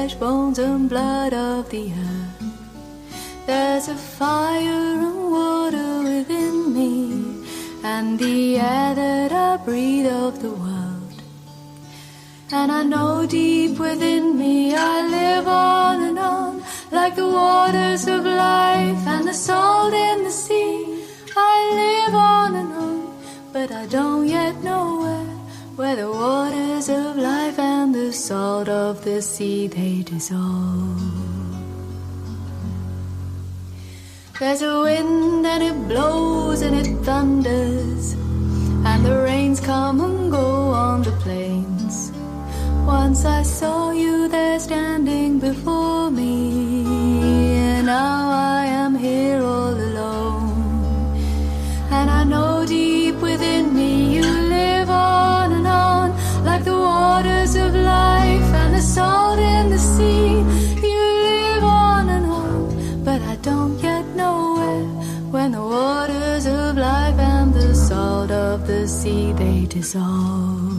flesh, bones and blood of the earth. There's a fire and water within me, and the air that I breathe of the world. And I know deep within me I live on and on, like the waters of life and the salt in the sea. I live on and on, but I don't yet know where the waters of life and the salt of the sea they dissolve. There's a wind and it blows and it thunders, and the rains come and go on the plains. Once I saw you there standing before me, and now I am here all alone. And I know deep within me you live on and on, like the waters of life and the salt in the sea. You live on and on, but I don't yet know when the waters of life and the salt of the sea they dissolve.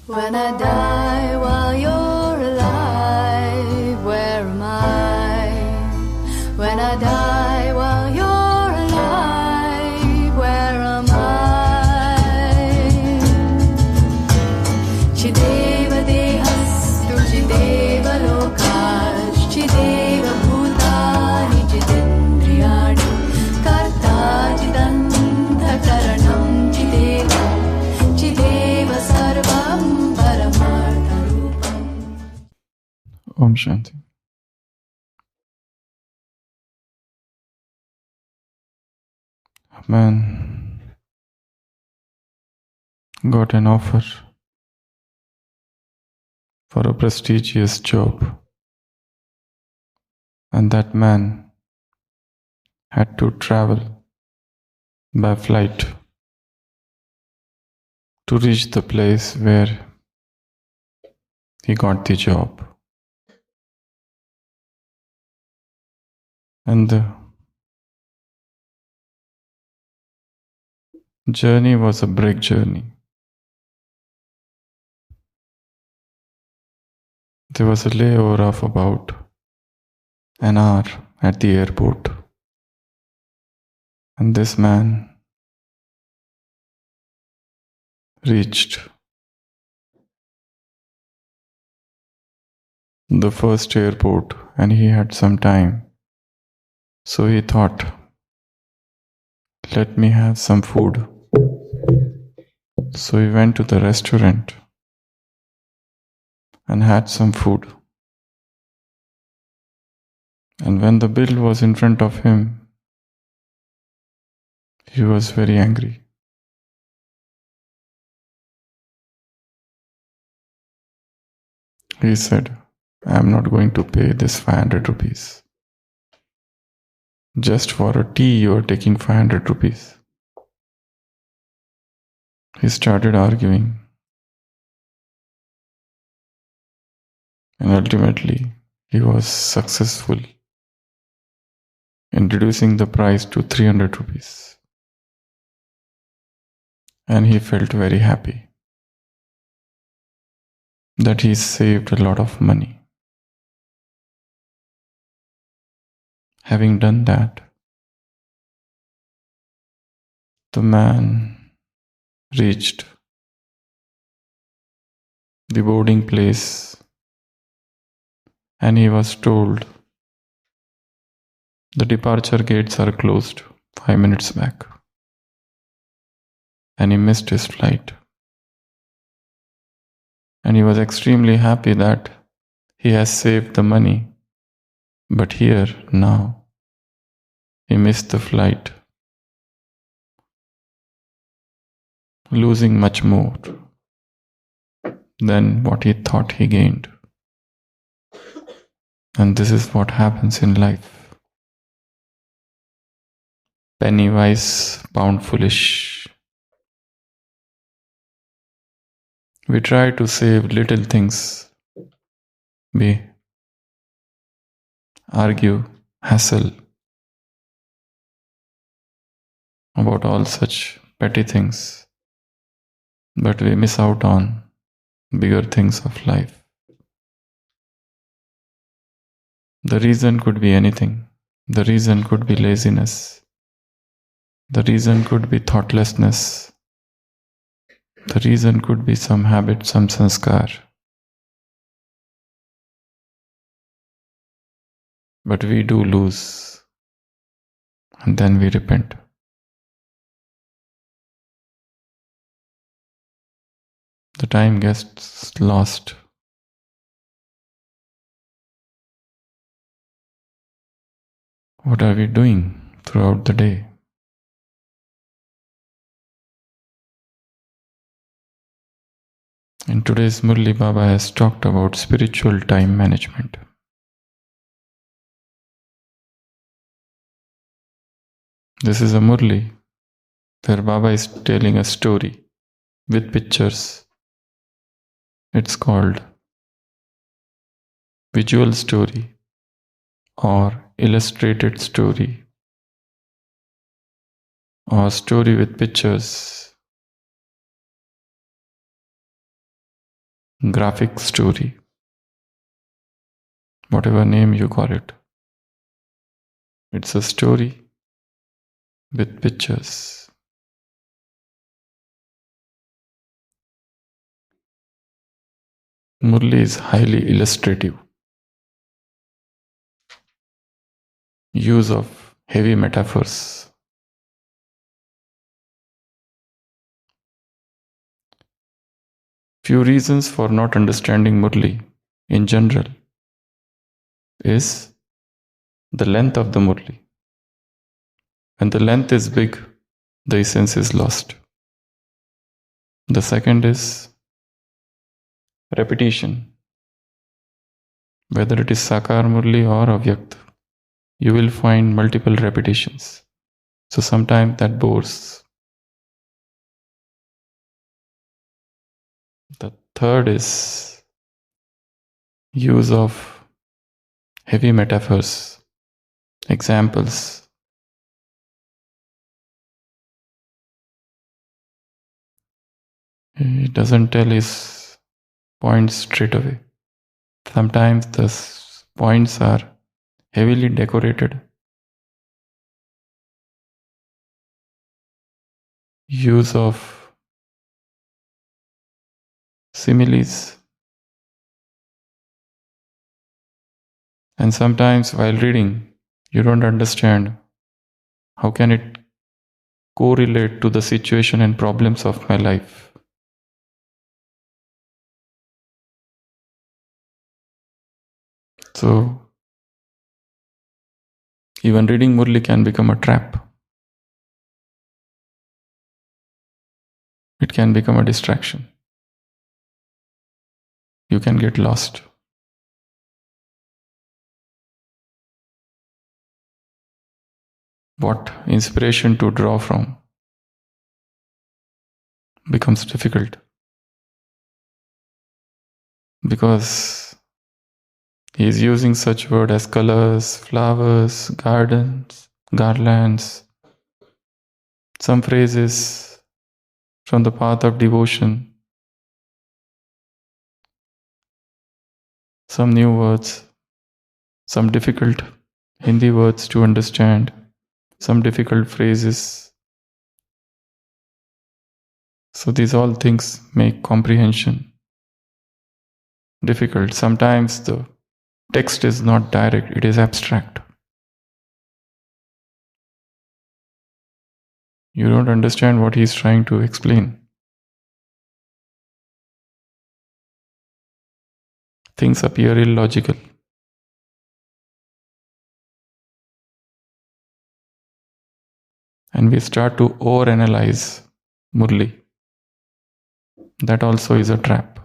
When I die while you're alive, where am I? When I die while you're alive, where am I? Chideva dehastu chideva lokash, chideva bhutani chidendriyani, karta chidanta karanam chideva, chideva sarvam. Om Shanti. A man got an offer for a prestigious job, and that man had to travel by flight to reach the place where he got the job. And the journey was a break journey. There was a layover of about an hour at the airport. And this man reached the first airport and he had some time. So he thought, let me have some food. So he went to the restaurant and had some food. And when the bill was in front of him, he was very angry. He said, I am not going to pay this 500 rupees. Just for a tea you are taking 500 rupees. He started arguing. And ultimately, he was successful in reducing the price to 300 rupees. And he felt very happy that he saved a lot of money. Having done that, the man reached the boarding place and he was told the departure gates are closed 5 minutes back, and he missed his flight. And he was extremely happy that he has saved the money, but here now he missed the flight, losing much more than what he thought he gained. And this is what happens in life. Penny wise, pound foolish. We try to save little things We argue, hassle about all such petty things, but we miss out on bigger things of life. The reason could be anything. The reason could be laziness. The reason could be thoughtlessness. The reason could be some habit, some sanskar. But we do lose, and then we repent. The time gets lost. What are we doing throughout the day? In today's Murli, Baba has talked about spiritual time management. This is a Murli where Baba is telling a story with pictures. It's called visual story or illustrated story or story with pictures, graphic story, whatever name you call it. It's a story with pictures. Murli is highly illustrative. Use of heavy metaphors. Few reasons for not understanding Murli in general is the length of the Murli. When the length is big, the essence is lost. The second is repetition. Whether it is Sakar Murli or Avyakt, you will find multiple repetitions. So sometimes that bores. The third is use of heavy metaphors, examples. He doesn't tell his points straight away. Sometimes the points are heavily decorated. Use of similes. And sometimes while reading, you don't understand how can it correlate to the situation and problems of my life. So, even reading Murli can become a trap. It can become a distraction. You can get lost. What inspiration to draw from becomes difficult. Because he is using such words as colors, flowers, gardens, garlands, some phrases from the path of devotion, some new words, some difficult Hindi words to understand, some difficult phrases. So these all things make comprehension difficult. Sometimes the text is not direct, it is abstract. You don't understand what he is trying to explain. Things appear illogical. And we start to overanalyze Murli. That also is a trap.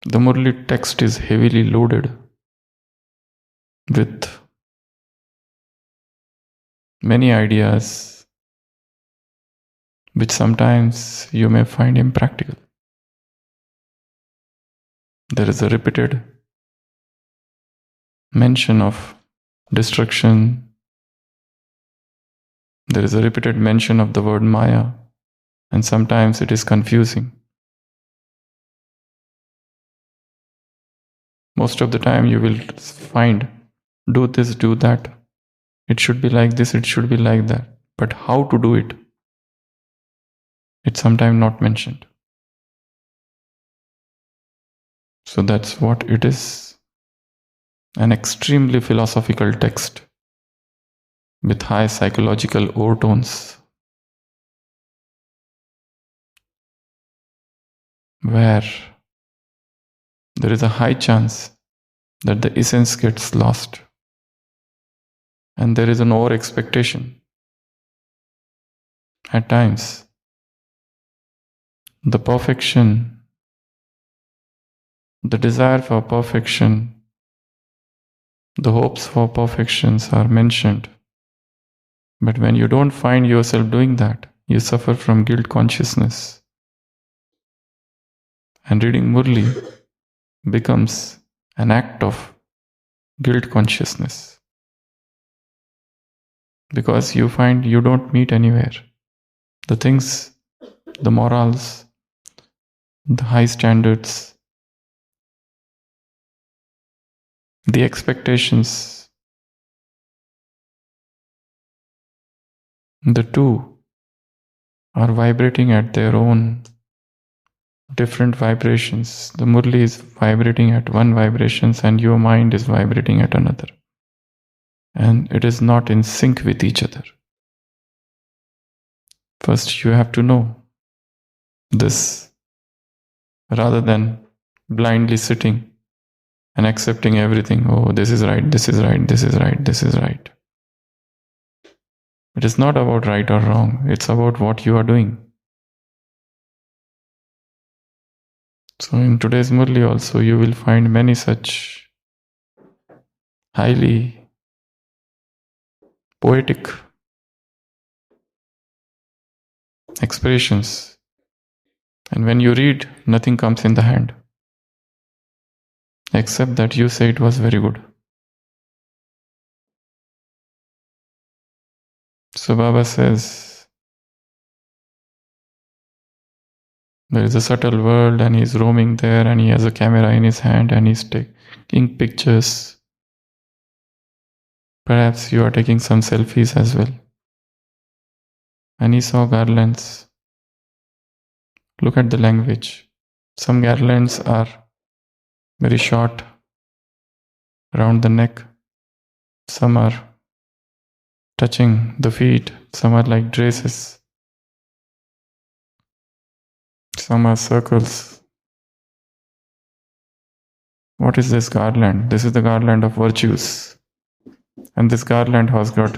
The Murli text is heavily loaded with many ideas, which sometimes you may find impractical. There is a repeated mention of destruction. There is a repeated mention of the word Maya, and sometimes it is confusing. Most of the time you will find, do this, do that. It should be like this, it should be like that. But how to do it? It's sometimes not mentioned. So that's what it is. An extremely philosophical text with high psychological overtones, where there is a high chance that the essence gets lost, and there is an over expectation. At times, the perfection, the desire for perfection, the hopes for perfections are mentioned. But when you don't find yourself doing that, you suffer from guilt consciousness. And reading Murli becomes an act of guilt consciousness. Because you find you don't meet anywhere. The things, the morals, the high standards, the expectations, the two are vibrating at their own different vibrations. The Murli is vibrating at one vibration and your mind is vibrating at another. And it is not in sync with each other. First you have to know this, rather than blindly sitting and accepting everything. Oh, this is right, this is right, this is right, this is right. It is not about right or wrong. It's about what you are doing. So in today's Murli also you will find many such highly poetic expressions. And when you read, nothing comes in the hand, except that you say it was very good. So Baba says, there is a subtle world and he's roaming there and he has a camera in his hand and he's taking pictures. Perhaps you are taking some selfies as well. And he saw garlands. Look at the language. Some garlands are very short, around the neck. Some are touching the feet. Some are like dresses. Some are circles. What is this garland? This is the garland of virtues. And this garland has got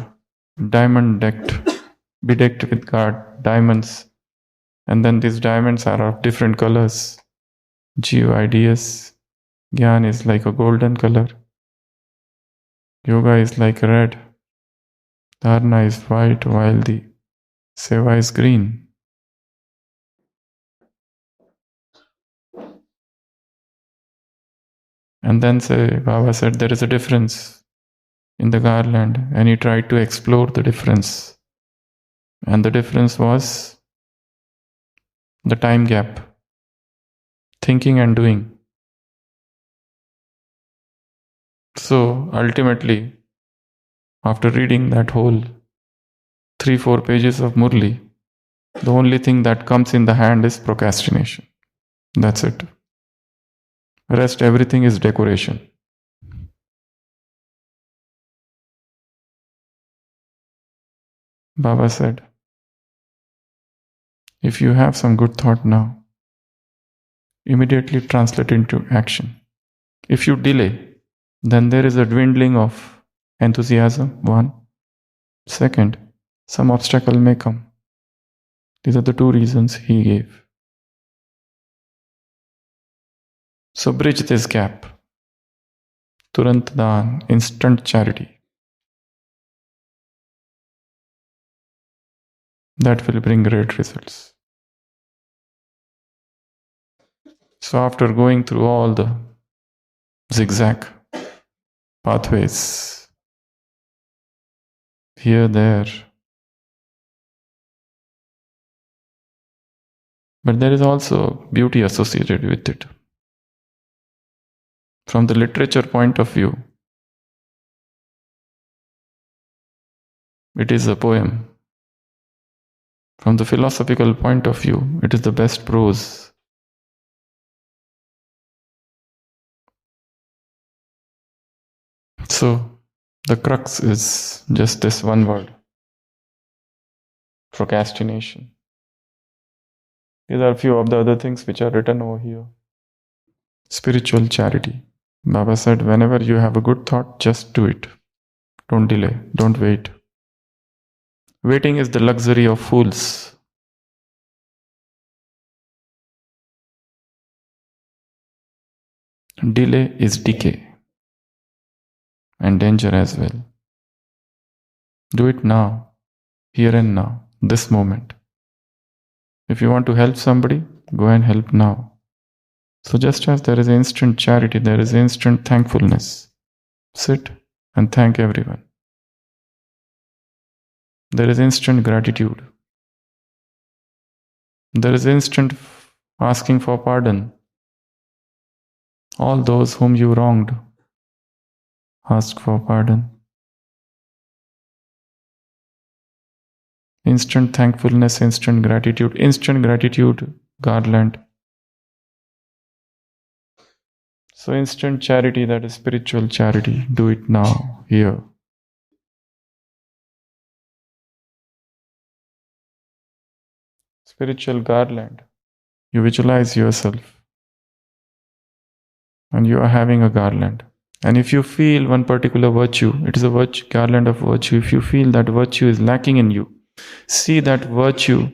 bedecked with diamonds. And then these diamonds are of different colors. G-O-I-D-S. Gyan is like a golden color. Yoga is like red. Dharana is white, while the Seva is green. And then Baba said there is a difference in the garland, and he tried to explore the difference. And the difference was the time gap, thinking and doing. So ultimately, after reading that whole 3-4 pages of Murli, the only thing that comes in the hand is procrastination. That's it. Rest, everything is decoration. Baba said, if you have some good thought now, immediately translate into action. If you delay, then there is a dwindling of enthusiasm, one. Second, some obstacle may come. These are the two reasons he gave. So bridge this gap. Turant daan, instant charity. That will bring great results. So after going through all the zigzag pathways, here, there, but there is also beauty associated with it. From the literature point of view, it is a poem. From the philosophical point of view, it is the best prose. So, the crux is just this one word: procrastination. These are a few of the other things which are written over here. Spiritual charity. Baba said, whenever you have a good thought, just do it. Don't delay, don't wait. Waiting is the luxury of fools. Delay is decay and danger as well. Do it now, here and now, this moment. If you want to help somebody, go and help now. So just as there is instant charity, there is instant thankfulness. Sit and thank everyone. There is instant gratitude. There is instant asking for pardon. All those whom you wronged, ask for pardon. Instant thankfulness, instant gratitude, garland. So instant charity, that is spiritual charity, do it now, here. Spiritual garland. You visualize yourself and you are having a garland. And if you feel one particular virtue, it is a virtue, garland of virtue. If you feel that virtue is lacking in you, see that virtue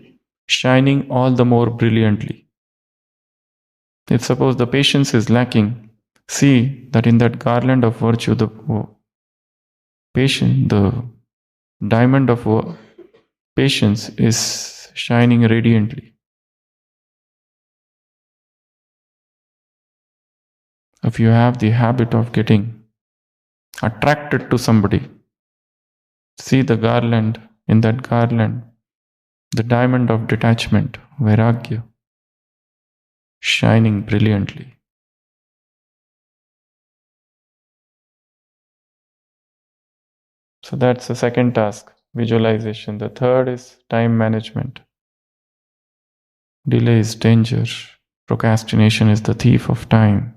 shining all the more brilliantly. If suppose the patience is lacking, see that in that garland of virtue, the diamond of patience is shining radiantly. If you have the habit of getting attracted to somebody, see the garland, in that garland, the diamond of detachment, vairagya, shining brilliantly. So that's the second task, visualization. The third is time management. Delay is danger. Procrastination is the thief of time.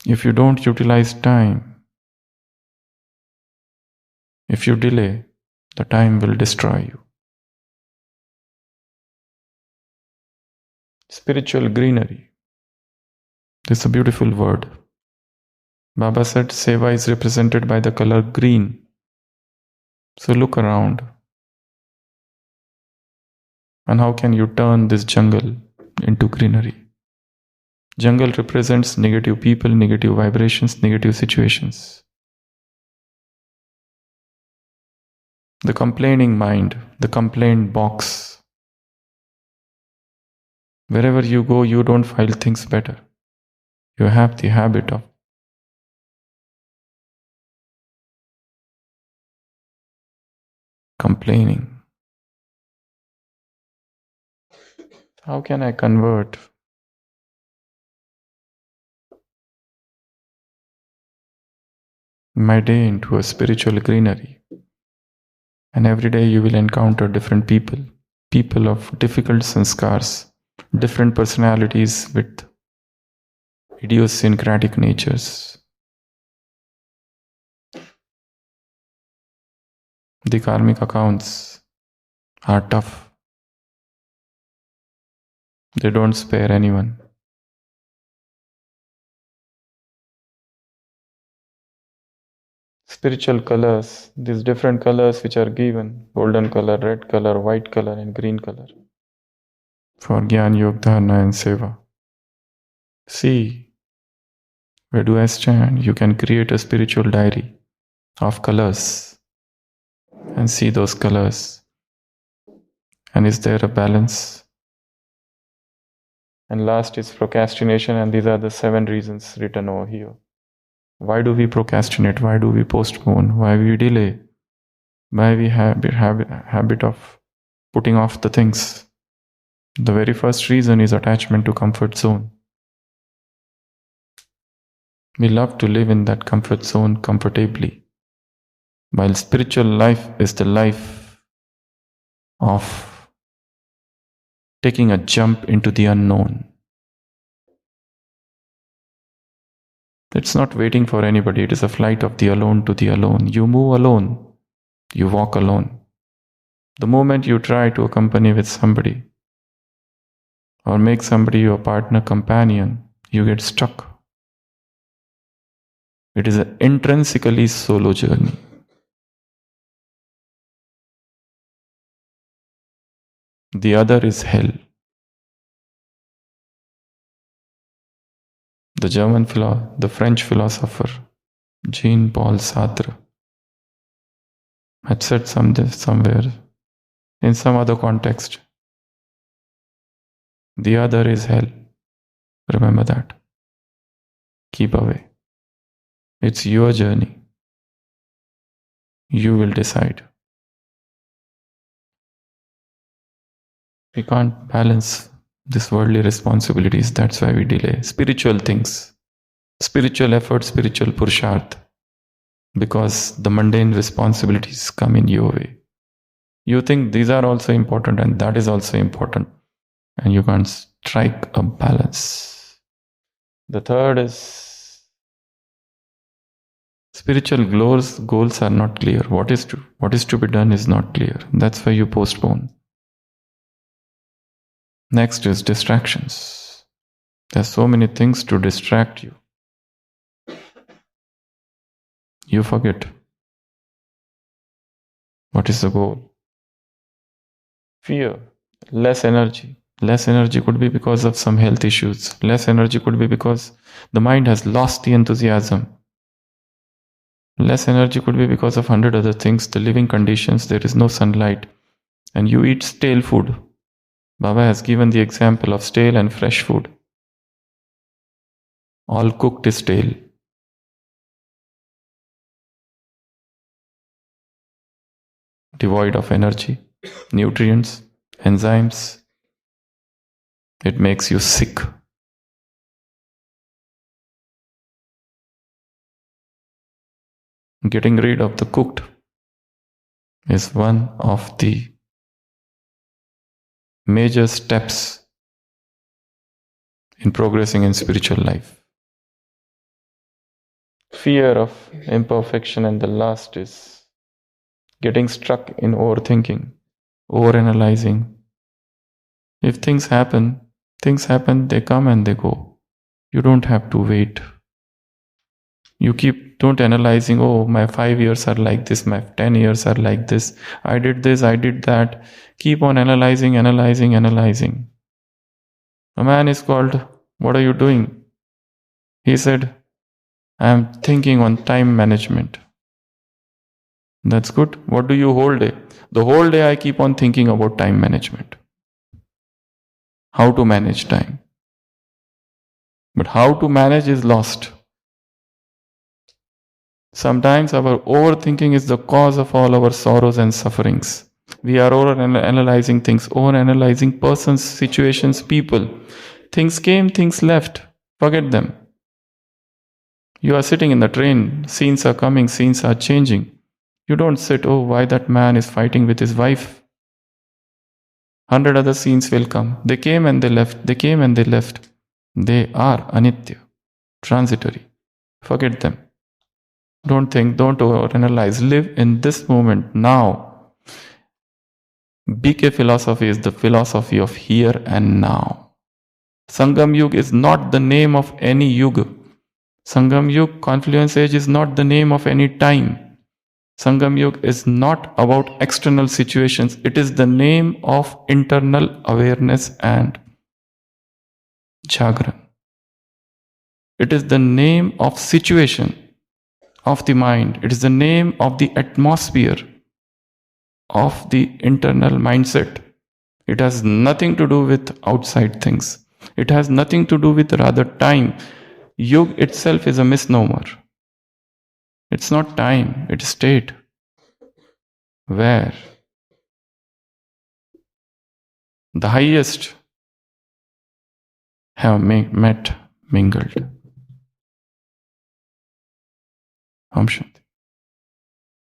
If you don't utilize time, if you delay, the time will destroy you. Spiritual greenery. This is a beautiful word. Baba said Seva is represented by the color green. So look around. And how can you turn this jungle into greenery? Jungle represents negative people, negative vibrations, negative situations. The complaining mind, the complaint box. Wherever you go, you don't file things better. You have the habit of complaining. How can I convert my day into a spiritual greenery? And every day you will encounter different people, people of difficult sanskars, different personalities with idiosyncratic natures. The karmic accounts are tough. They don't spare anyone. Spiritual colors, these different colors which are given, golden color, red color, white color and green color, for Gyan, Yog, Dharana and Seva. See, where do I stand? You can create a spiritual diary of colors. and see those colors. And is there a balance? And last is procrastination, and these are the 7 reasons written over here. Why do we procrastinate? Why do we postpone? Why we delay? Why we have habit of putting off the things? The very first reason is attachment to comfort zone. We love to live in that comfort zone comfortably, while spiritual life is the life of taking a jump into the unknown. It's not waiting for anybody. It is a flight of the alone to the alone. You move alone. You walk alone. The moment you try to accompany with somebody or make somebody your partner, companion, you get stuck. It is an intrinsically solo journey. The other is hell. The French philosopher Jean-Paul Sartre had said somewhere in some other context, the other is hell. Remember that. Keep away. It's your journey. You will decide. We can't balance these worldly responsibilities. That's why we delay spiritual things, spiritual effort, spiritual purusharth, because the mundane responsibilities come in your way. You think these are also important and that is also important, and you can't strike a balance. The third is spiritual goals are not clear. What is to be done is not clear. That's why you postpone. Next is distractions. There's so many things to distract you. You forget. What is the goal? Fear. Less energy. Less energy could be because of some health issues. Less energy could be because the mind has lost the enthusiasm. Less energy could be because of 100 other things. The living conditions, there is no sunlight. And you eat stale food. Baba has given the example of stale and fresh food. All cooked is stale. Devoid of energy, nutrients, enzymes. It makes you sick. Getting rid of the cooked is one of the major steps in progressing in spiritual life. Fear of imperfection, and the last is getting stuck in overthinking, overanalyzing. If things happen, they come and they go. You don't have to wait. Don't analyzing, oh, my 5 years are like this, my 10 years are like this, I did this, I did that. Keep on analyzing. A man is called, what are you doing? He said, I am thinking on time management. That's good. What do you whole day? The whole day I keep on thinking about time management. How to manage time. But how to manage is lost. Sometimes our overthinking is the cause of all our sorrows and sufferings. We are over-analyzing things, over-analyzing persons, situations, people. Things came, things left. Forget them. You are sitting in the train, scenes are coming, scenes are changing. You don't sit, oh, why that man is fighting with his wife. 100 other scenes will come. They came and they left. They came and they left. They are anitya, transitory. Forget them. Don't think, don't overanalyze. Live in this moment, now. BK philosophy is the philosophy of here and now. Sangam Yug is not the name of any yuga. Sangam Yug, Confluence Age, is not the name of any time. Sangam Yug is not about external situations. It is the name of internal awareness and Jagran. It is the name of situation of the mind. It is the name of the atmosphere. of the internal mindset. It has nothing to do with outside things. It has nothing to do with rather time. Yug itself is a misnomer. It's not time, it's state where the highest have met, mingled. Om Shanti.